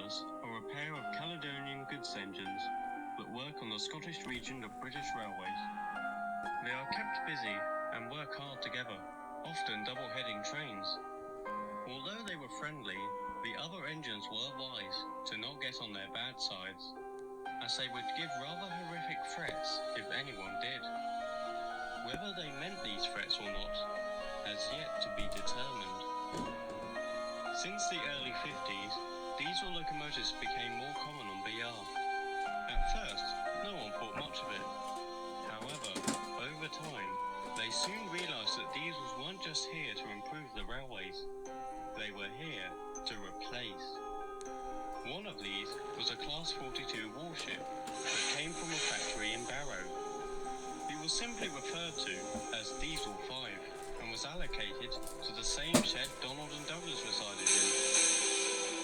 Douglas are a pair of Caledonian goods engines that work on the Scottish region of British railways. They are kept busy and work hard together, often double-heading trains. Although they were friendly, the other engines were wise to not get on their bad sides, as they would give rather horrific threats if anyone did. Whether they meant these threats or not has yet to be determined. Since the early 50s, diesel locomotives became more common on BR. At first, no one thought much of it. However, over time, they soon realised that diesels weren't just here to improve the railways. They were here to replace. One of these was a Class 42 warship that came from a factory in Barrow. It was simply referred to as Diesel 5 and was allocated to the same shed Donald and Douglas resided in.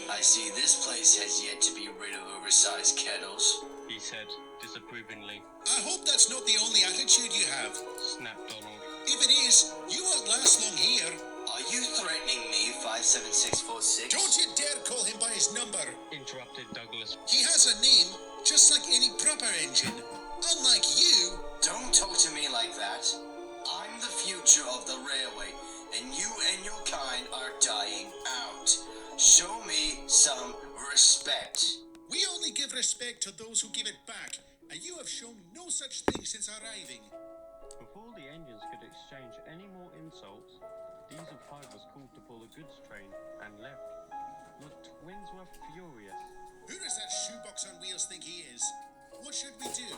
I see this place has yet to be rid of oversized kettles, He said disapprovingly. I hope that's not the only attitude you have. Snapped Donald. If it is, you won't last long here. Are you threatening me, 57646? Don't you dare call him by his number. Interrupted Douglas. He has a name, just like any proper engine. Unlike you. Don't talk to me like that. I'm the future of the railway, and you and your kind are dying out. Show me some respect. We only give respect to those who give it back, and you have shown no such thing since arriving. Before the engines could exchange any more insults, Diesel 5 was called to pull the goods train and left. The twins were furious. Who does that shoebox on wheels think he is? What should we do?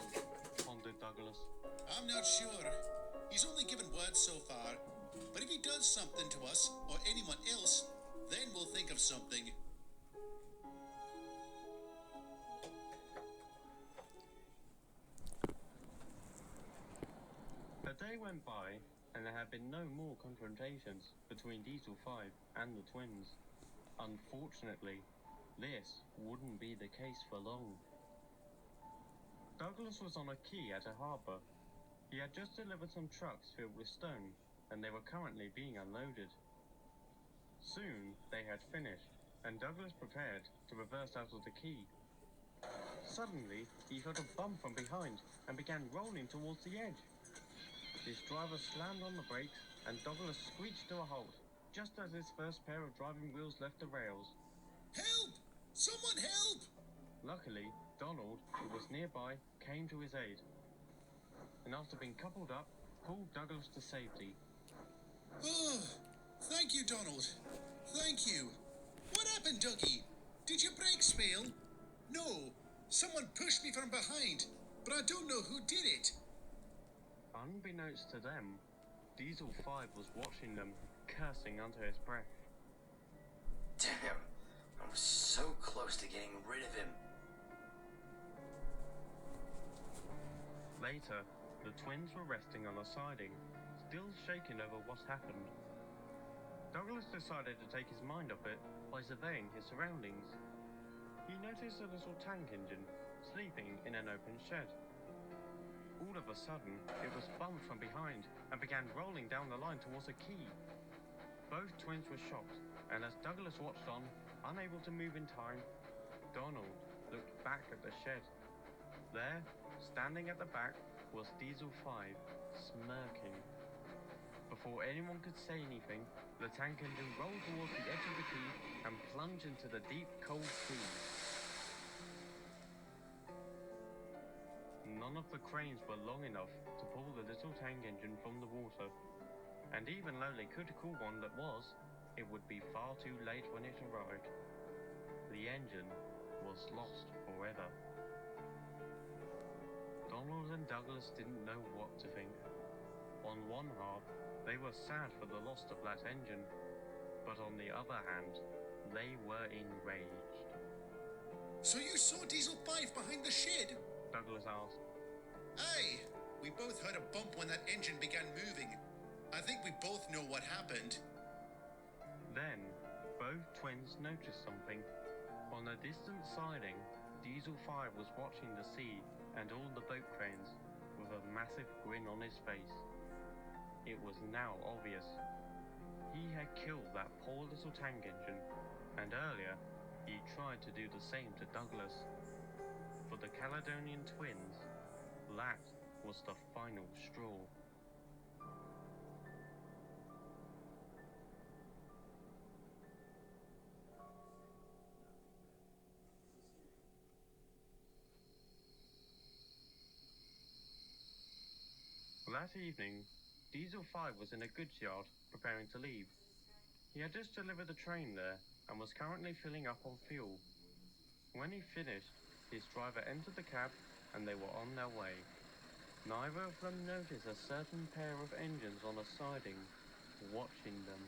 Pondered Douglas. I'm not sure. He's only given words so far. But if he does something to us, or anyone else, then we'll think of something. A day went by, and there had been no more confrontations between Diesel 5 and the twins. Unfortunately, this wouldn't be the case for long. Douglas was on a quay at a harbour. He had just delivered some trucks filled with stone, and they were currently being unloaded. Soon they had finished, and Douglas prepared to reverse out of the quay. Suddenly, he felt a bump from behind and began rolling towards the edge. His driver slammed on the brakes, and Douglas screeched to a halt, just as his first pair of driving wheels left the rails. Help! Someone help! Luckily, Donald, who was nearby, came to his aid, and after being coupled up, pulled Douglas to safety. Oh, thank you, Donald. Thank you. What happened, Dougie? Did your brakes fail? No, someone pushed me from behind, but I don't know who did it. Unbeknownst to them, Diesel 5 was watching them, cursing under his breath. Damn, I was so close to getting rid of him. Later, the twins were resting on a siding, still shaken over what happened. Douglas decided to take his mind off it by surveying his surroundings. He noticed a little tank engine sleeping in an open shed. All of a sudden, it was bumped from behind and began rolling down the line towards a quay. Both twins were shocked, and as Douglas watched on, unable to move in time, Donald looked back at the shed. There, standing at the back, was Diesel 5, smirking. Before anyone could say anything, the tank engine rolled towards the edge of the quay and plunged into the deep, cold sea. None of the cranes were long enough to pull the little tank engine from the water, and even though they could call one that was, it would be far too late when it arrived. The engine was lost forever. Donald and Douglas didn't know what to think. On one half, they were sad for the loss of that engine, but on the other hand, they were enraged. So you saw Diesel 5 behind the shed? Douglas asked. Aye, we both heard a bump when that engine began moving. I think we both know what happened. Then, both twins noticed something. On a distant siding, Diesel 5 was watching the sea and all the boat cranes with a massive grin on his face. It was now obvious. He had killed that poor little tank engine, and earlier, He tried to do the same to Douglas. For the Caledonian twins, that was the final straw. That evening, Diesel 5 was in a goods yard, preparing to leave. He had just delivered the train there, and was currently filling up on fuel. When he finished, his driver entered the cab, and they were on their way. Neither of them noticed a certain pair of engines on a siding, watching them.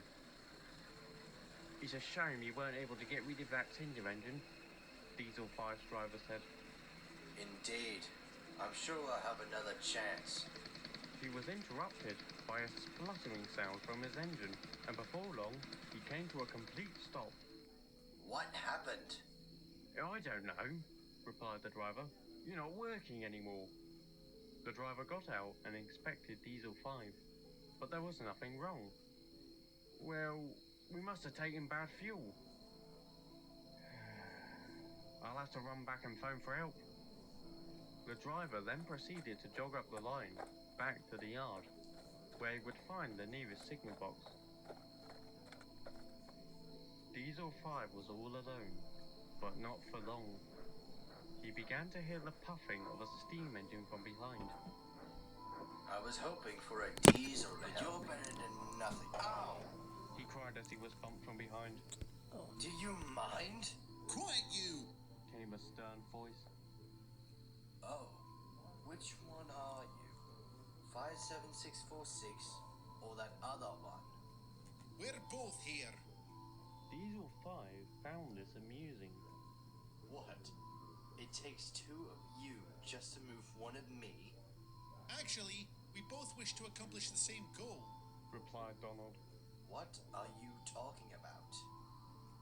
"It's a shame you weren't able to get rid of that Tinder engine," Diesel 5's driver said. Indeed. I'm sure we'll have another chance. He was interrupted by a spluttering sound from his engine, and before long, he came to a complete stop. What happened? "I don't know," replied the driver. "You're not working anymore." The driver got out and inspected Diesel 5, but there was nothing wrong. "Well, we must have taken bad fuel. I'll have to run back and phone for help." The driver then proceeded to jog up the line, back to the yard, where he would find the nearest signal box. Diesel 5 was all alone, but not for long. He began to hear the puffing of a steam engine from behind. I was hoping for a diesel, but you're better than nothing. Ow! He cried as he was bumped from behind. Do you mind? Quiet, you! Came a stern voice. Oh, which one are you? 57646 or that other one? We're both here. Diesel 5 found this amusing. What? It takes two of you just to move one of me? Actually, we both wish to accomplish the same goal. Replied Donald. What are you talking about?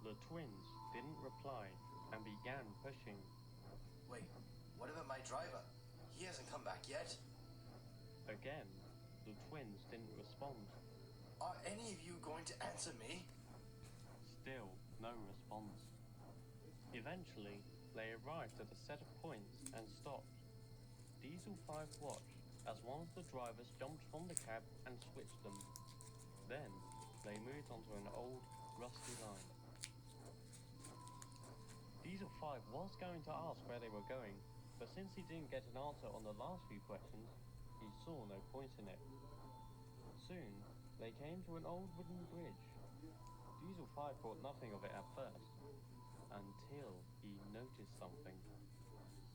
The twins didn't reply and began pushing. Wait, what about my driver? He hasn't come back yet. Again, the twins didn't respond. Are any of you going to answer me? Still, no response. Eventually, they arrived at a set of points and stopped. Diesel 5 watched as one of the drivers jumped from the cab and switched them. Then, they moved onto an old, rusty line. Diesel 5 was going to ask where they were going, but since he didn't get an answer on the last few questions, he saw no point in it. Soon, they came to an old wooden bridge. Diesel 5 thought nothing of it at first, until he noticed something.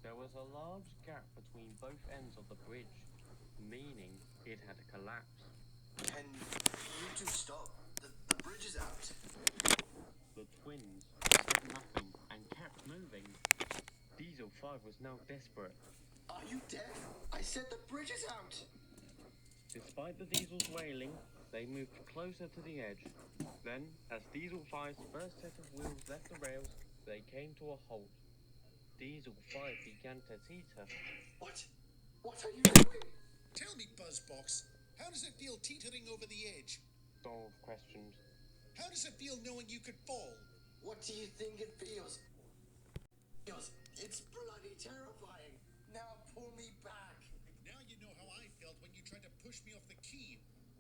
There was a large gap between both ends of the bridge, meaning it had collapsed. Can you two stop? The bridge is out. The twins said nothing and kept moving. Diesel 5 was now desperate. Are you deaf? I said the bridge is out. Despite the Diesel's wailing, they moved closer to the edge. Then, as Diesel 5's first set of wheels left the rails, they came to a halt. Diesel 5 began to teeter. What? What are you doing? Tell me, Buzzbox, how does it feel teetering over the edge? Donald questioned. How does it feel knowing you could fall? What do you think it feels? It's bloody terrifying. Now pull me back. Now you know how I felt when you tried to push me off the quay.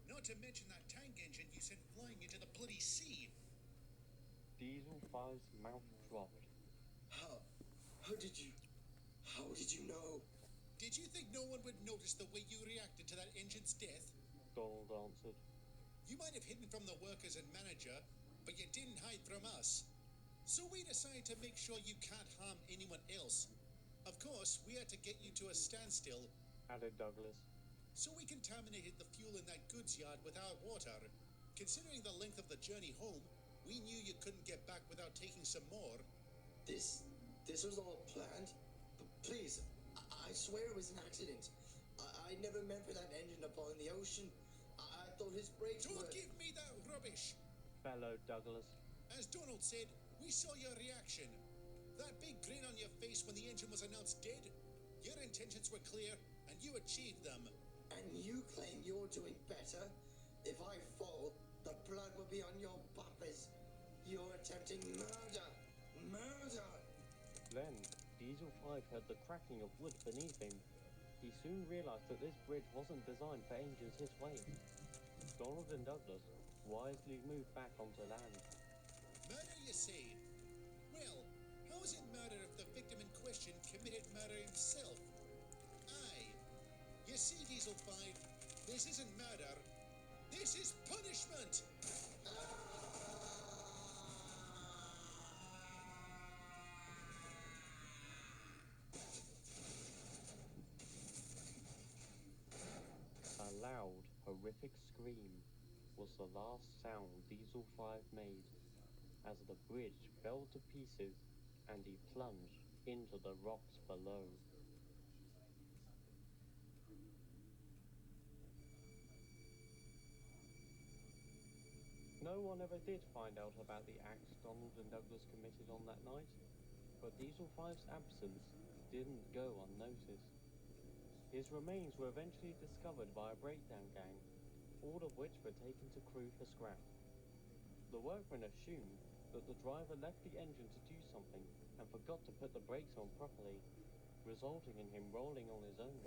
Not to mention that tank engine you sent flying into the bloody sea. Diesel 5's mouth dropped. How did you know? Did you think no one would notice the way you reacted to that engine's death? Donald answered. You might have hidden from the workers and manager, but you didn't hide from us. So we decided to make sure you can't harm anyone else. Of course, we had to get you to a standstill, Added Douglas. so we contaminated the fuel in that goods yard with our water. Considering the length of the journey home, we knew you couldn't get back without taking some more. This was all planned. Please, I swear it was an accident. I never meant for that engine to fall in the ocean. I thought his brakes Don't were... give me that rubbish! Bellowed Douglas. As Donald said, we saw your reaction. That big grin on your face when the engine was announced dead. Your intentions were clear, and you achieved them. And you claim you're doing better? If I fall, the blood will be on your bumpers. You're attempting murder. Murder! Diesel 5 heard the cracking of wood beneath him. He soon realized that this bridge wasn't designed for engines his weight. Donald and Douglas wisely moved back onto land. Murder, you say? Well, how is it murder if the victim in question committed murder himself? Aye. You see, Diesel 5, this isn't murder. This is punishment! A loud, horrific scream was the last sound Diesel 5 made as the bridge fell to pieces and he plunged into the rocks below. No one ever did find out about the acts Donald and Douglas committed on that night, but Diesel 5's absence didn't go unnoticed. His remains were eventually discovered by a breakdown gang, all of which were taken to crew for scrap. The workmen assumed that the driver left the engine to do something and forgot to put the brakes on properly, resulting in him rolling on his own.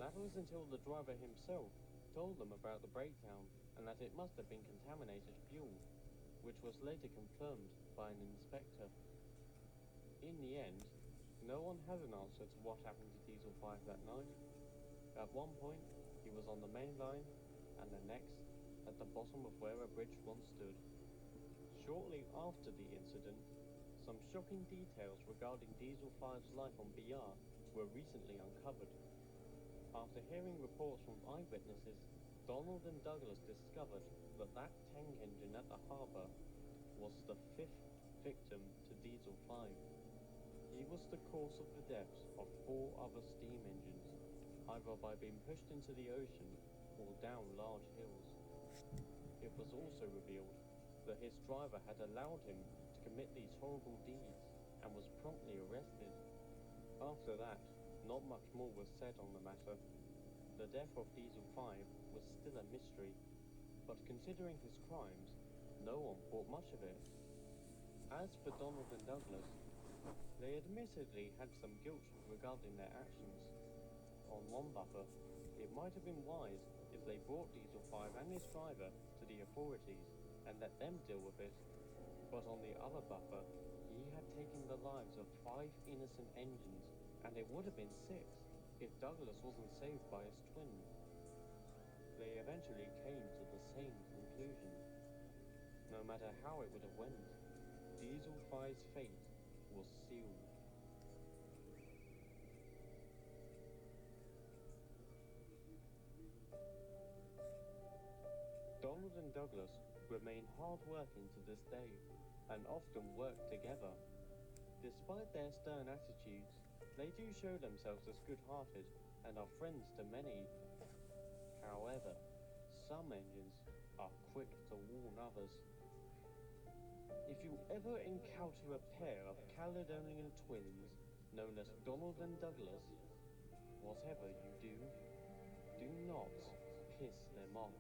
That was until the driver himself told them about the breakdown and that it must have been contaminated fuel, which was later confirmed by an inspector. In the end, no one had an answer to what happened to Diesel 5 that night. At one point, he was on the main line, and the next, at the bottom of where a bridge once stood. Shortly after the incident, some shocking details regarding Diesel 5's life on BR were recently uncovered. After hearing reports from eyewitnesses, Donald and Douglas discovered that tank engine at the harbour was the 5th victim to Diesel 5. He was the cause of the deaths of 4 other steam engines, either by being pushed into the ocean or down large hills. It was also revealed that his driver had allowed him to commit these horrible deeds and was promptly arrested. After that, not much more was said on the matter. The death of Diesel 5 was still a mystery, but considering his crimes, no one thought much of it. As for Donald and Douglas, they admittedly had some guilt regarding their actions. On one buffer, it might have been wise if they brought Diesel 5 and his driver to the authorities and let them deal with it, but on the other buffer, he had taken the lives of 5 innocent engines, and it would have been 6 if Douglas wasn't saved by his twin. They eventually came to the same conclusion. No matter how it would have went, Diesel 5's fate was sealed. Donald and Douglas remain hard-working to this day, and often work together. Despite their stern attitudes, they do show themselves as good-hearted and are friends to many. However, some engines are quick to warn others. If you ever encounter a pair of Caledonian twins known as Donald and Douglas, whatever you do, do not piss them off.